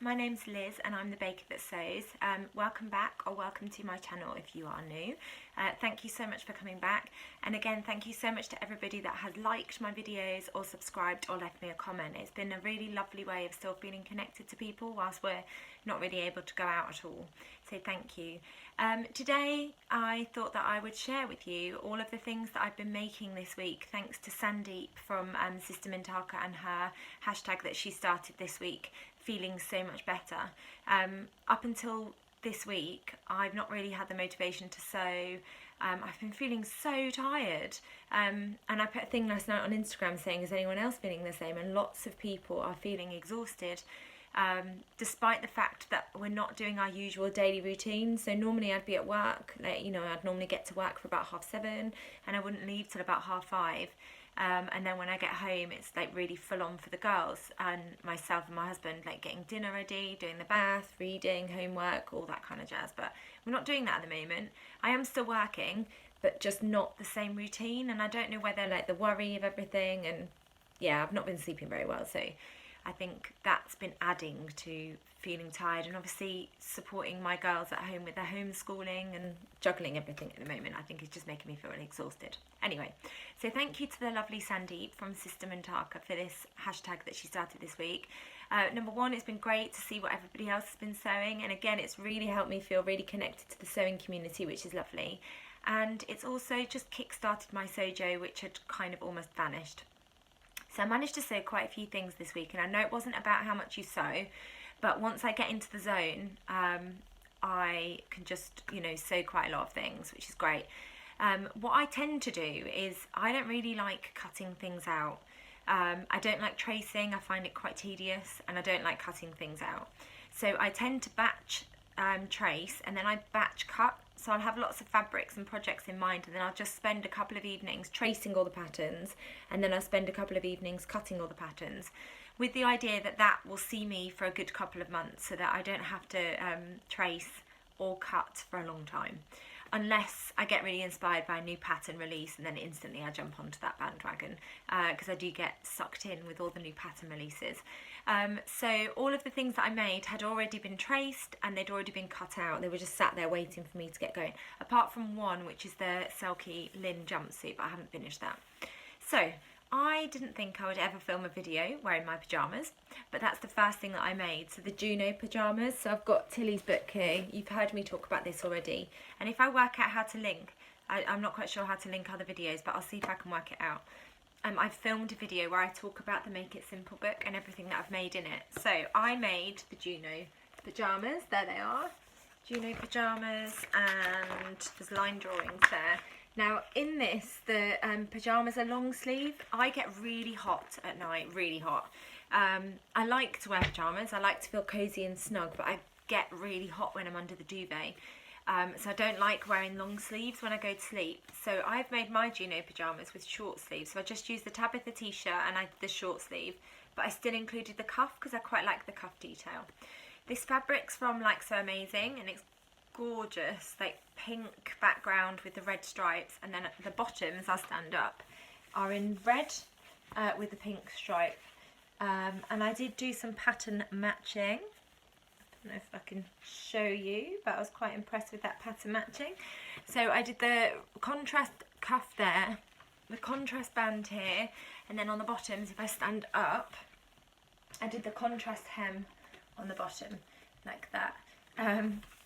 my name's Liz and I'm the baker that sews. Welcome back, or welcome to my channel if you are new. Thank you so much for coming back, and again thank you so much to everybody that has liked my videos or subscribed or left me a comment. It's been a really lovely way of still feeling connected to people whilst we're not really able to go out at all, so thank you. Today I thought that I would share with you all of the things that I've been making this week, thanks to Sandeep from Sister Mintaka and her hashtag that she started this week, feeling so much better. Up until this week I've not really had the motivation to sew. I've been feeling so tired, and I put a thing last night on Instagram saying, is anyone else feeling the same? And lots of people are feeling exhausted, despite the fact that we're not doing our usual daily routine. So normally I'd be at work, like, you know, I'd normally get to work for about 7:30 and I wouldn't leave till about 5:30. And then when I get home, it's like really full on for the girls and myself and my husband, like getting dinner ready, doing the bath, reading, homework, all that kind of jazz. But we're not doing that at the moment. I am still working, but just not the same routine. And I don't know whether like the worry of everything, and yeah, I've not been sleeping very well. So I think that's been adding to feeling tired, and obviously supporting my girls at home with their homeschooling and juggling everything at the moment, I think is just making me feel really exhausted. Anyway, so thank you to the lovely Sandeep from Sister Mintaka for this hashtag that she started this week. Number one, it's been great to see what everybody else has been sewing, and again it's really helped me feel really connected to the sewing community, which is lovely. And it's also just kick-started my sojo, which had kind of almost vanished. So I managed to sew quite a few things this week, and I know it wasn't about how much you sew, but once I get into the zone, I can just, you know, sew quite a lot of things, which is great. What I tend to do is I don't really like cutting things out. I don't like tracing, I find it quite tedious, and I don't like cutting things out. So I tend to batch trace, and then I batch cut. So I'll have lots of fabrics and projects in mind, and then I'll just spend a couple of evenings tracing all the patterns, and then I'll spend a couple of evenings cutting all the patterns, with the idea that that will see me for a good couple of months, so that I don't have to trace or cut for a long time, unless I get really inspired by a new pattern release, and then instantly I jump onto that bandwagon, because I do get sucked in with all the new pattern releases. So all of the things that I made had already been traced and they'd already been cut out. They were just sat there waiting for me to get going, apart from one, which is the Selkie Lin jumpsuit, but I haven't finished that. So I didn't think I would ever film a video wearing my pyjamas, but that's the first thing that I made. So the Juno Pajamas. So I've got Tilly's book here. You've heard me talk about this already. And if I work out how to link, I'm not quite sure how to link other videos, but I'll see if I can work it out. I've filmed a video where I talk about the Make It Simple book and everything that I've made in it. So I made the Juno Pajamas. There they are. Juno Pajamas, and there's line drawings there. Now in this, the pyjamas are long sleeve. I get really hot at night, really hot. I like to wear pyjamas, I like to feel cozy and snug, but I get really hot when I'm under the duvet. So I don't like wearing long sleeves when I go to sleep. So I've made my Juno pyjamas with short sleeves. So I just used the Tabitha t-shirt and I did the short sleeve, but I still included the cuff because I quite like the cuff detail. This fabric's from Like So Amazing, and it's gorgeous, like pink background with the red stripes, and then at the bottoms, I'll stand up, are in red with the pink stripe. And I did do some pattern matching. I don't know if I can show you, but I was quite impressed with that pattern matching. So I did the contrast cuff there, the contrast band here, and then on the bottoms, if I stand up, I did the contrast hem on the bottom, like that.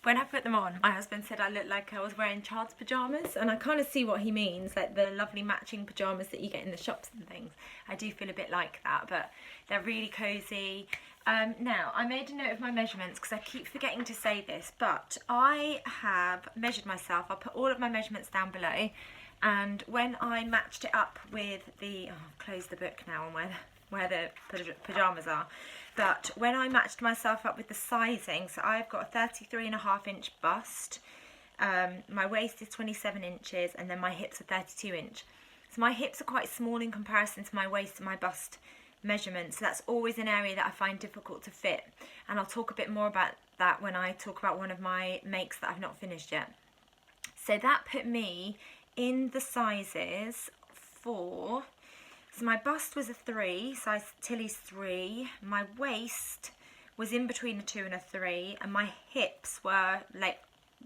When I put them on, my husband said I looked like I was wearing child's pyjamas, and I kind of see what he means, like the lovely matching pyjamas that you get in the shops and things. I do feel a bit like that, but they're really cozy. Now, I made a note of my measurements because I keep forgetting to say this, but I have measured myself. I'll put all of my measurements down below, and when I matched it up with the, I'll close the book now on where the pyjamas are, but when I matched myself up with the sizing, so I've got a 33.5 inch bust, my waist is 27 inches, and then my hips are 32 inch. So my hips are quite small in comparison to my waist and my bust measurements, so that's always an area that I find difficult to fit, and I'll talk a bit more about that when I talk about one of my makes that I've not finished yet. So that put me in the sizes for, so my bust was a 3, size Tilly's 3, my waist was in between a 2 and a 3, and my hips were like,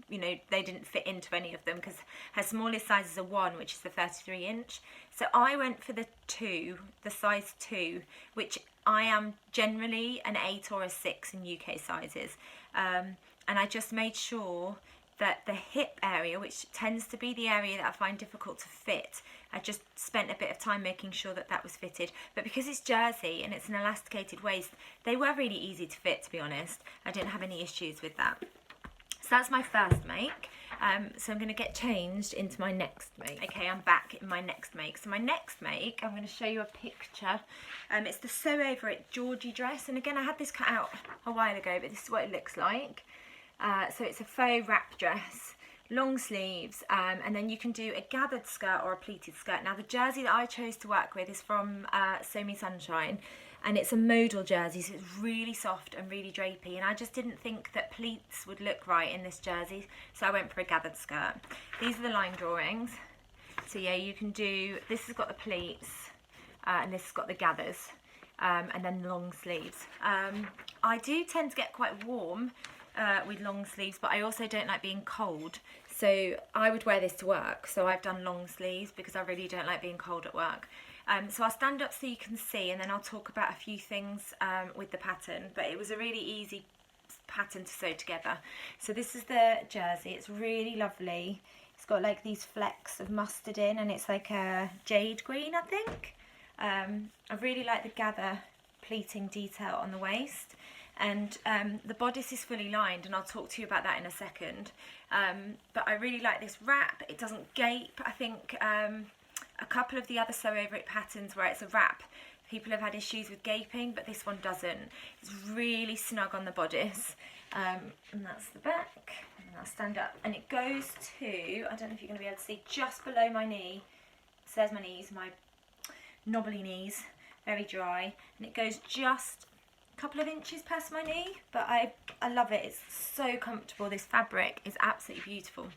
you know, they didn't fit into any of them because her smallest size is a 1, which is the 33 inch. So I went for the 2, the size 2, which I am generally an 8 or a 6 in UK sizes. And I just made sure that the hip area, which tends to be the area that I find difficult to fit, I just spent a bit of time making sure that that was fitted. But because it's jersey and it's an elasticated waist, they were really easy to fit, to be honest. I didn't have any issues with that. So that's my first make. So I'm going to get changed into my next make. Okay, I'm back in my next make. So my next make, I'm going to show you a picture. It's the Sew Over It Georgie dress. And again, I had this cut out a while ago, but this is what it looks like. So it's a faux wrap dress, long sleeves, and then you can do a gathered skirt or a pleated skirt. Now the jersey that I chose to work with is from Sew Me Sunshine, and it's a modal jersey, so it's really soft and really drapey, and I just didn't think that pleats would look right in this jersey, so I went for a gathered skirt. These are the line drawings. So yeah, you can do, this has got the pleats, and this has got the gathers, and then long sleeves. I do tend to get quite warm with long sleeves, but I also don't like being cold, so I would wear this to work. So I've done long sleeves because I really don't like being cold at work. So I'll stand up so you can see, and then I'll talk about a few things with the pattern, but it was a really easy pattern to sew together. So this is the jersey. It's really lovely. It's got like these flecks of mustard in, and it's like a jade green, I think. I really like the gather pleating detail on the waist. And the bodice is fully lined, and I'll talk to you about that in a second. But I really like this wrap. It doesn't gape. I think a couple of the other Sew Over It patterns where it's a wrap, people have had issues with gaping, but this one doesn't. It's really snug on the bodice. And that's the back. And I'll stand up. And it goes to, I don't know if you're going to be able to see, just below my knee. It says my knees, my knobbly knees, very dry. And it goes just couple of inches past my knee, but I love it. It's so comfortable. This fabric is absolutely beautiful.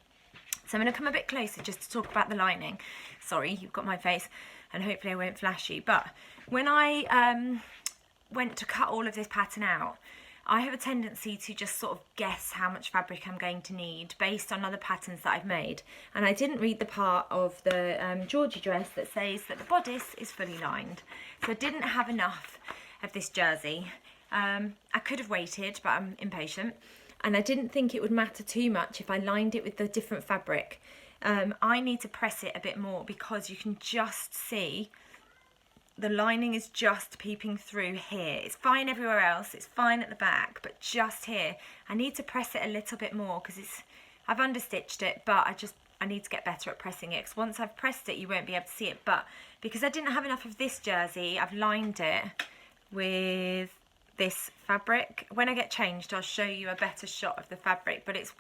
So I'm going to come a bit closer just to talk about the lining. Sorry, you've got my face, and hopefully I won't flash you. But when I went to cut all of this pattern out, I have a tendency to just sort of guess how much fabric I'm going to need based on other patterns that I've made. And I didn't read the part of the Georgie dress that says that the bodice is fully lined. So I didn't have enough of this jersey. I could have waited, but I'm impatient, and I didn't think it would matter too much if I lined it with the different fabric. I need to press it a bit more because you can just see the lining is just peeping through here. It's fine everywhere else, it's fine at the back, but just here I need to press it a little bit more because I've understitched it, but I need to get better at pressing it, because once I've pressed it you won't be able to see it. But because I didn't have enough of this jersey, I've lined it with this fabric. When I get changed I'll show you a better shot of the fabric, but it's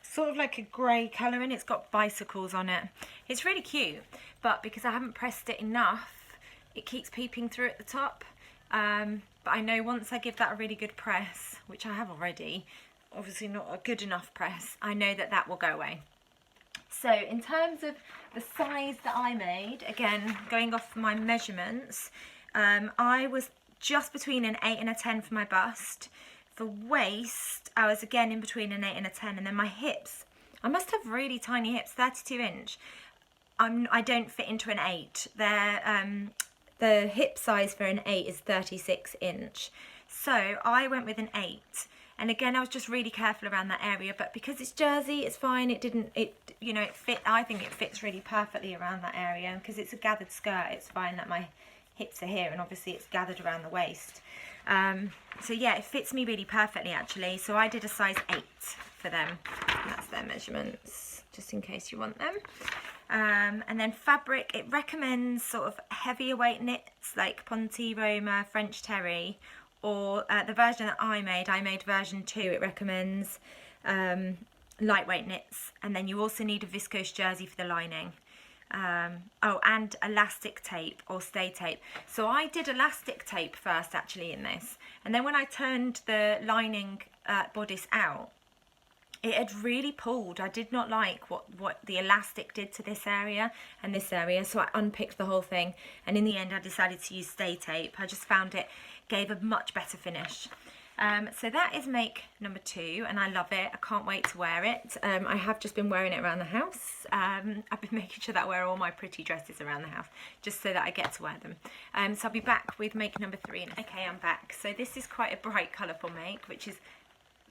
sort of like a grey colour, and it's got bicycles on it. It's really cute, but because I haven't pressed it enough it keeps peeping through at the top. But I know once I give that a really good press, which I have already, obviously not a good enough press, I know that that will go away. So in terms of the size that I made, again going off my measurements, I was just between an 8 and a 10 for my bust. For waist, I was again in between an 8 and a 10, and then my hips, I must have really tiny hips, 32 inch. I don't fit into an 8. The hip size for an 8 is 36 inch. So I went with an 8. And again, I was just really careful around that area, but because it's jersey, it's fine. It fit, I think it fits really perfectly around that area. And because it's a gathered skirt, it's fine that my hips are here, and obviously it's gathered around the waist. So yeah, it fits me really perfectly actually. So I did a size 8 for them. That's their measurements, just in case you want them. And then fabric, it recommends sort of heavier weight knits like Ponte Roma, French Terry, or the version that I made version 2, it recommends lightweight knits. And then you also need a viscose jersey for the lining. And elastic tape or stay tape. So I did elastic tape first actually in this, and then when I turned the lining bodice out, it had really pulled. I did not like what the elastic did to this area and this area, so I unpicked the whole thing, and in the end I decided to use stay tape. I just found it gave a much better finish. So that is make number 2, and I love it. I can't wait to wear it. I have just been wearing it around the house. I've been making sure that I wear all my pretty dresses around the house, just so that I get to wear them. So I'll be back with make number 3. Okay, I'm back. So this is quite a bright, colourful make, which is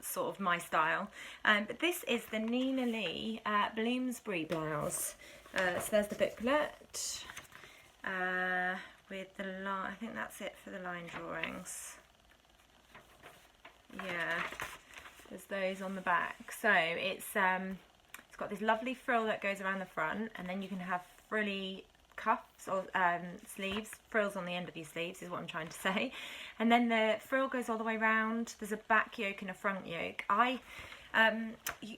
sort of my style. But this is the Nina Lee Bloomsbury blouse. So there's the booklet with the line. I think that's it for the line drawings. Yeah, there's those on the back. So it's got this lovely frill that goes around the front, and then you can have frilly cuffs or sleeves, frills on the end of your sleeves is what I'm trying to say. And then the frill goes all the way around. There's a back yoke and a front yoke. I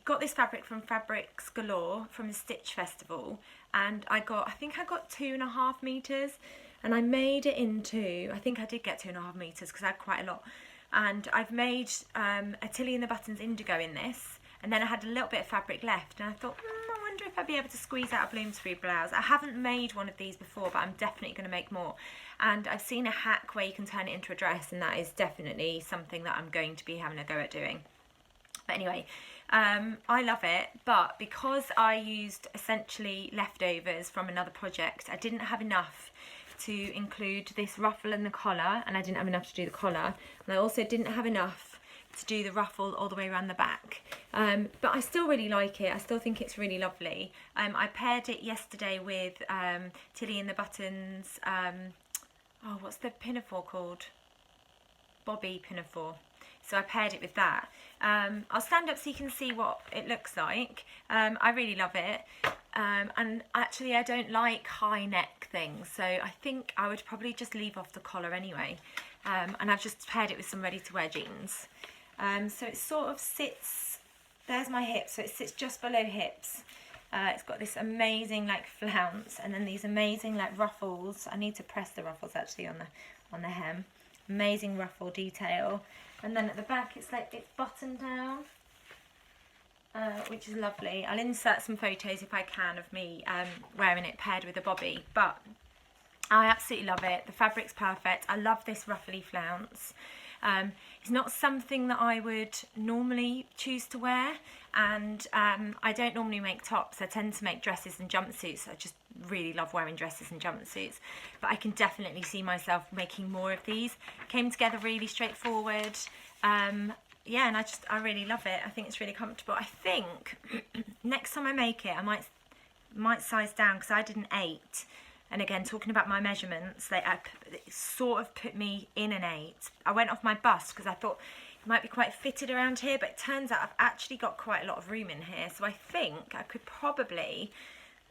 got this fabric from Fabrics Galore from the Stitch Festival, and I think I got 2.5 meters, and I made it into, I think I did get 2.5 meters because I had quite a lot. And I've made a Tilly and the Buttons indigo in this, and then I had a little bit of fabric left, and I thought, I wonder if I'd be able to squeeze out a Bloomsbury blouse. I haven't made one of these before, but I'm definitely going to make more. And I've seen a hack where you can turn it into a dress, and that is definitely something that I'm going to be having a go at doing. But anyway, I love it, but because I used essentially leftovers from another project, I didn't have enough to include this ruffle and the collar, and I didn't have enough to do the collar, and I also didn't have enough to do the ruffle all the way around the back. But I still really like it. I still think it's really lovely. I paired it yesterday with Tilly and the Buttons, oh, what's the pinafore called? Bobby pinafore. So I paired it with that. I'll stand up so you can see what it looks like. I really love it. And actually I don't like high neck things, so I think I would probably just leave off the collar anyway. And I've just paired it with some ready to wear jeans. So it sort of sits, there's my hips, so it sits just below hips. It's got this amazing like flounce, and then these amazing like ruffles. I need to press the ruffles actually on the hem. Amazing ruffle detail. And then at the back it's buttoned down, which is lovely. I'll insert some photos if I can of me wearing it paired with a bobby, but I absolutely love it. The fabric's perfect. I love this ruffly flounce. It's not something that I would normally choose to wear, and I don't normally make tops. I tend to make dresses and jumpsuits. I just really love wearing dresses and jumpsuits, but I can definitely see myself making more of these. Came together really straightforward. Yeah, and I really love it. I think it's really comfortable. I think next time I make it, I might size down, because I did an 8. And again, talking about my measurements, it sort of put me in an 8. I went off my bust because I thought it might be quite fitted around here, but it turns out I've actually got quite a lot of room in here. So I think I could probably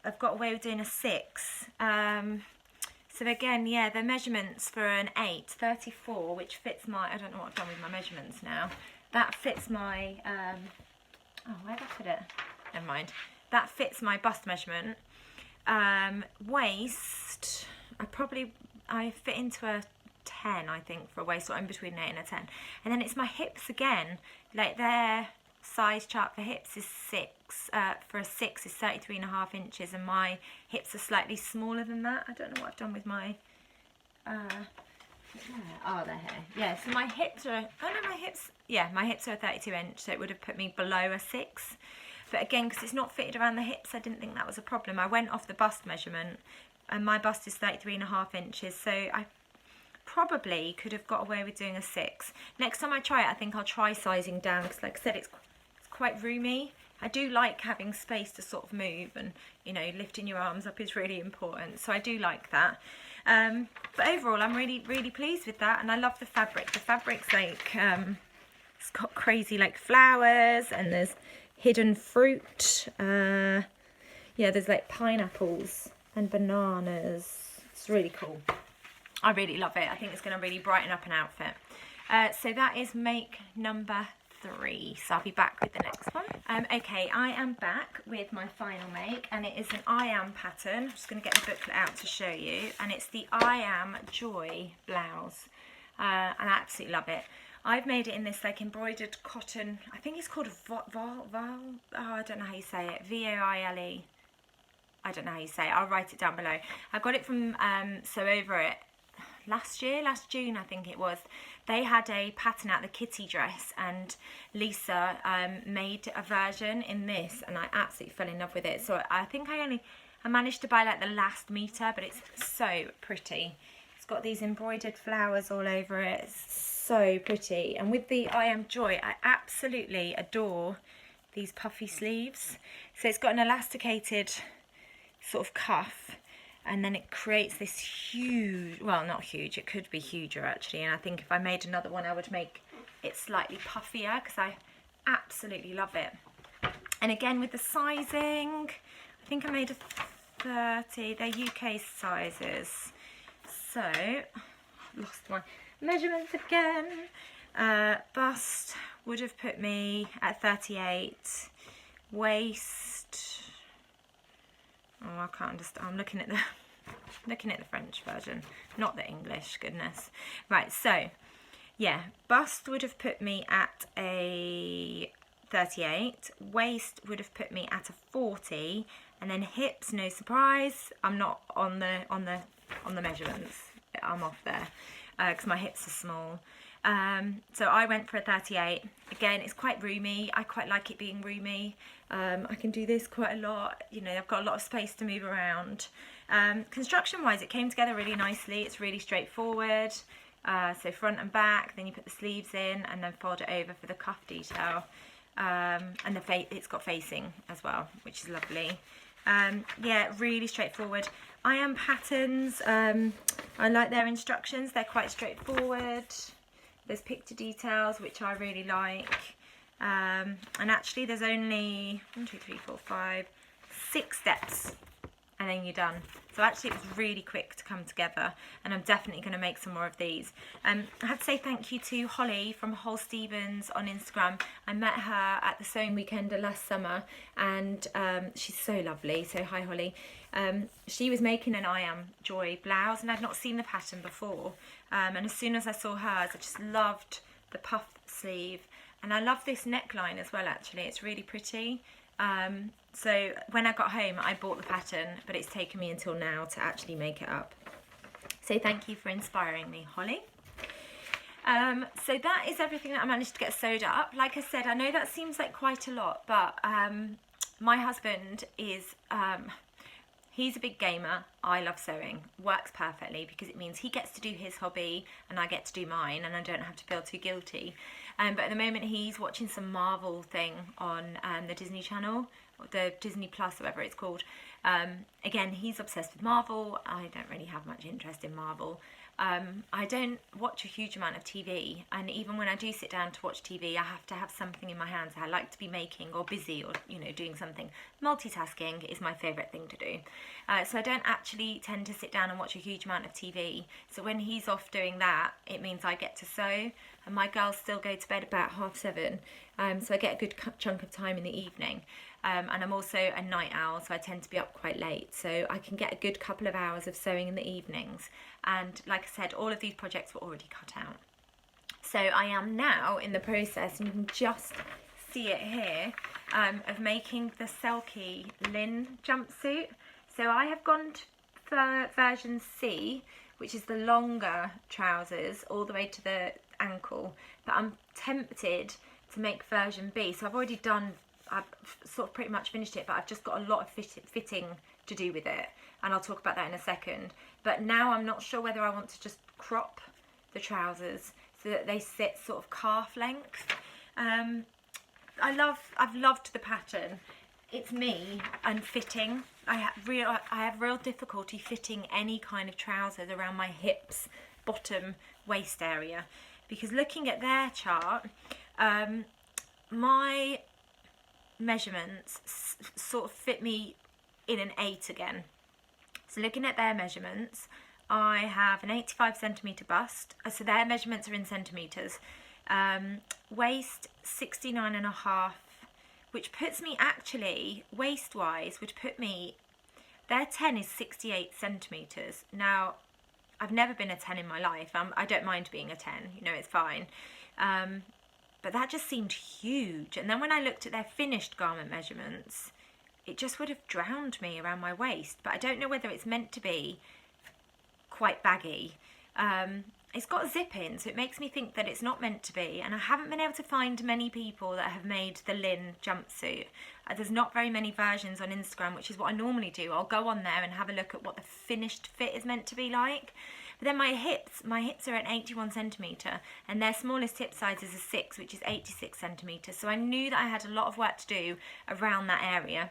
have got away with doing a 6. So again, yeah, the measurements for an 8, 34, which fits my, I don't know what I've done with my measurements now. That fits my, oh, where did I put it? Never mind. That fits my bust measurement. Waist, I fit into a 10, I think, for a waist, or in between an 8 and a 10. And then it's my hips again, like their size chart for hips is 6, for a 6 is 33.5 inches, and my hips are slightly smaller than that. I don't know what I've done with my, oh, they're here. Yeah, so my hips are, oh no, my hips are a 32 inch, so it would have put me below a 6. But again, because it's not fitted around the hips, I didn't think that was a problem. I went off the bust measurement, and my bust is 33.5 inches, so I probably could have got away with doing a 6. Next time I try it, I think I'll try sizing down, because like I said, it's quite roomy. I do like having space to sort of move, and, you know, lifting your arms up is really important, so I do like that. But overall, I'm really, really pleased with that, and I love the fabric. The fabric's like, it's got crazy like flowers, and there's hidden fruit. Yeah, there's like pineapples and bananas. It's really cool. I really love it. I think it's going to really brighten up an outfit. So that is make number 3. So I'll be back with the next one. Okay, I am back with my final make, and it is an I Am pattern. I'm just going to get the booklet out to show you, and it's the I Am Joy Blouse. And I absolutely love it. I've made it in this like embroidered cotton, I think it's called I don't know how you say it, V-A-I-L-E. I don't know how you say it, I'll write it down below. I got it from Sew Over It, last June I think it was, they had a pattern out, the kitty dress, and Lisa made a version in this, and I absolutely fell in love with it. So I think I managed to buy like the last meter, but it's so pretty. It's got these embroidered flowers all over it. It's so pretty. And with the I Am Joy, I absolutely adore these puffy sleeves. So it's got an elasticated sort of cuff, and then it creates this huge, well, not huge, it could be huger actually, and I think if I made another one I would make it slightly puffier because I absolutely love it. And again with the sizing, I think I made a 30, they're UK sizes. So, I've lost my measurements again. Bust would have put me at 38, waist, oh, I can't understand. I'm looking at the French version, not the English, goodness. Right, so yeah, bust would have put me at a 38, waist would have put me at a 40, and then hips, no surprise, I'm not on the measurements. I'm off there because my hips are small. So I went for a 38. Again, it's quite roomy. I quite like it being roomy. I can do this quite a lot. You know, I've got a lot of space to move around. Construction wise, it came together really nicely. It's really straightforward. So front and back, then you put the sleeves in and then fold it over for the cuff detail. And it's got facing as well, which is lovely. Yeah, really straightforward. I Am patterns, I like their instructions. They're quite straightforward. There's picture details, which I really like. And actually there's only 1, 2, 3, 4, 5, 6 steps and then you're done. So actually it was really quick to come together, and I'm definitely going to make some more of these. I have to say thank you to Holly from Hol Stevens on Instagram. I met her at the sewing weekend last summer, and she's so lovely. So hi Holly. She was making an I Am Joy blouse, and I'd not seen the pattern before. And as soon as I saw hers, I just loved the puff sleeve, and I love this neckline as well. Actually, it's really pretty. So when I got home, I bought the pattern, but it's taken me until now to actually make it up. So thank you for inspiring me, Holly. So that is everything that I managed to get sewed up. Like I said, I know that seems like quite a lot, but my husband is, he's a big gamer. I love sewing. Works perfectly because it means he gets to do his hobby and I get to do mine, and I don't have to feel too guilty. But at the moment he's watching some Marvel thing on the Disney Channel, or the Disney Plus, whatever it's called. Again, he's obsessed with Marvel. I don't really have much interest in Marvel. I don't watch a huge amount of TV, and even when I do sit down to watch TV, I have to have something in my hands. I like to be making or busy or, you know, doing something. Multitasking is my favourite thing to do. So I don't actually tend to sit down and watch a huge amount of TV. So when he's off doing that, it means I get to sew, and my girls still go to bed about 7:30. So I get a good chunk of time in the evening. And I'm also a night owl, so I tend to be up quite late, so I can get a good couple of hours of sewing in the evenings. And like I said, all of these projects were already cut out. So I am now in the process, and you can just see it here, of making the Selkie Lin jumpsuit. So I have gone for version C, which is the longer trousers all the way to the ankle, but I'm tempted to make version B. So I've sort of pretty much finished it, but I've just got a lot of fitting to do with it, and I'll talk about that in a second. But now I'm not sure whether I want to just crop the trousers so that they sit sort of calf length. I've loved the pattern. It's me and fitting. I have real difficulty fitting any kind of trousers around my hips, bottom, waist area, because looking at their chart, my measurements sort of fit me in an 8 again. So looking at their measurements, I have an 85 centimetre bust, so their measurements are in centimetres. Waist 69.5, which puts me actually, waist wise, would put me, their 10 is 68 centimetres. Now, I've never been a 10 in my life. I don't mind being a 10, you know, it's fine. But that just seemed huge. And then when I looked at their finished garment measurements, it just would have drowned me around my waist. But I don't know whether it's meant to be quite baggy. It's got a zip in, so it makes me think that it's not meant to be, and I haven't been able to find many people that have made the Lin jumpsuit. There's not very many versions on Instagram, which is what I normally do. I'll go on there and have a look at what the finished fit is meant to be like. But then my hips are at 81 centimetre, and their smallest hip size is a 6, which is 86 centimetres. So I knew that I had a lot of work to do around that area.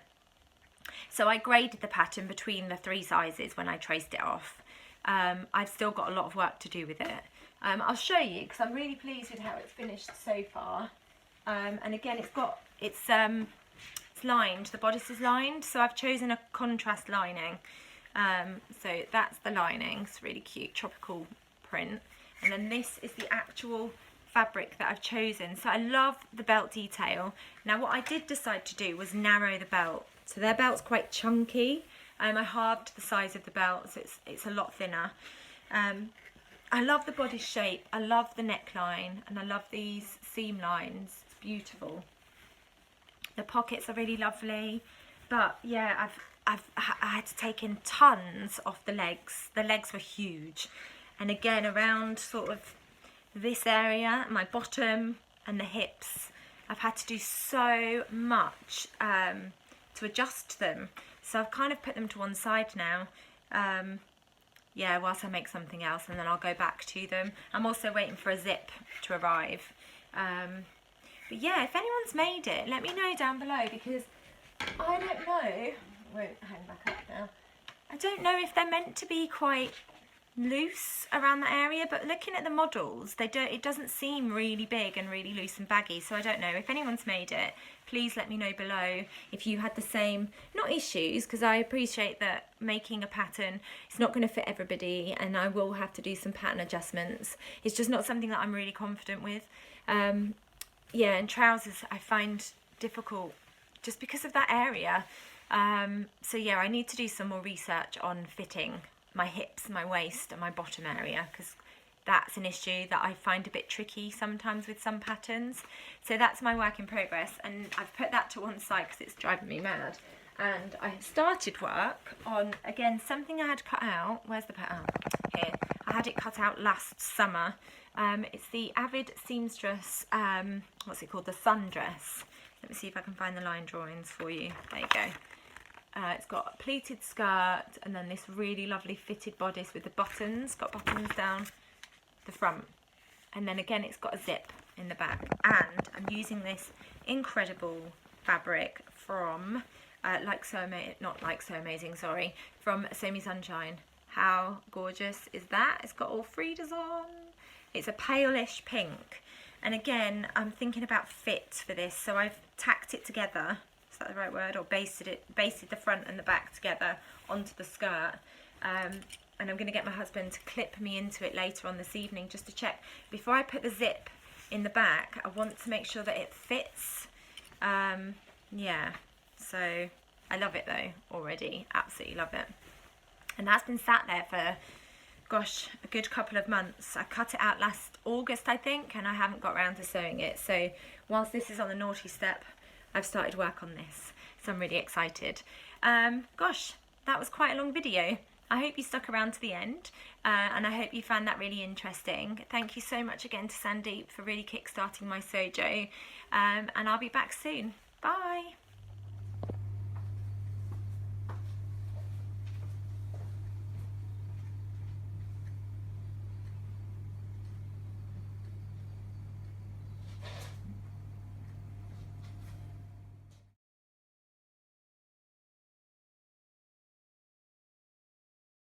So I graded the pattern between the 3 sizes when I traced it off. I've still got a lot of work to do with it. I'll show you because I'm really pleased with how it's finished so far. And again, it's lined. The bodice is lined, so I've chosen a contrast lining. So that's the lining. It's really cute, tropical print. And then this is the actual fabric that I've chosen. So I love the belt detail. Now, what I did decide to do was narrow the belt. So their belt's quite chunky. I halved the size of the belt, so it's a lot thinner. I love the bodice shape, I love the neckline, and I love these seam lines. It's beautiful. The pockets are really lovely, but yeah, I had to take in tons off the legs. The legs were huge, and again around sort of this area, my bottom and the hips, I've had to do so much to adjust them. So I've kind of put them to one side now, yeah, whilst I make something else, and then I'll go back to them. I'm also waiting for a zip to arrive. But yeah, if anyone's made it, let me know down below, because I don't know, I won't hang back up now. I don't know if they're meant to be quite loose around that area, but looking at the models, it doesn't seem really big and really loose and baggy. So I don't know. If anyone's made it, please let me know below if you had the same, not issues, because I appreciate that making a pattern, it's not going to fit everybody, and I will have to do some pattern adjustments. It's just not something that I'm really confident with. Yeah, and trousers I find difficult just because of that area. So yeah, I need to do some more research on fitting my hips, my waist and my bottom area, because that's an issue that I find a bit tricky sometimes with some patterns. So that's my work in progress, and I've put that to one side because it's driving me mad. And I started work on, again, something I had cut out. Where's the pattern? Here. I had it cut out last summer. It's the Avid Seamstress, what's it called? The sundress. Let me see if I can find the line drawings for you. There you go. It's got a pleated skirt and then this really lovely fitted bodice with the buttons. Got buttons down the front. And then again, it's got a zip in the back. And I'm using this incredible fabric from, from Sew Me Sunshine. How gorgeous is that? It's got all Fridas on. It's a palish pink. And again, I'm thinking about fit for this. So I've tacked it together. Is that the right word? Or basted the front and the back together onto the skirt. And I'm going to get my husband to clip me into it later on this evening just to check. Before I put the zip in the back, I want to make sure that it fits. Yeah, so I love it though already. Absolutely love it. And that's been sat there for, gosh, a good couple of months. I cut it out last August, I think, and I haven't got around to sewing it. So whilst this is on the naughty step, I've started work on this. So I'm really excited. Gosh, that was quite a long video. I hope you stuck around to the end, and I hope you found that really interesting. Thank you so much again to Sandeep for really kickstarting my Sojo, and I'll be back soon. Bye.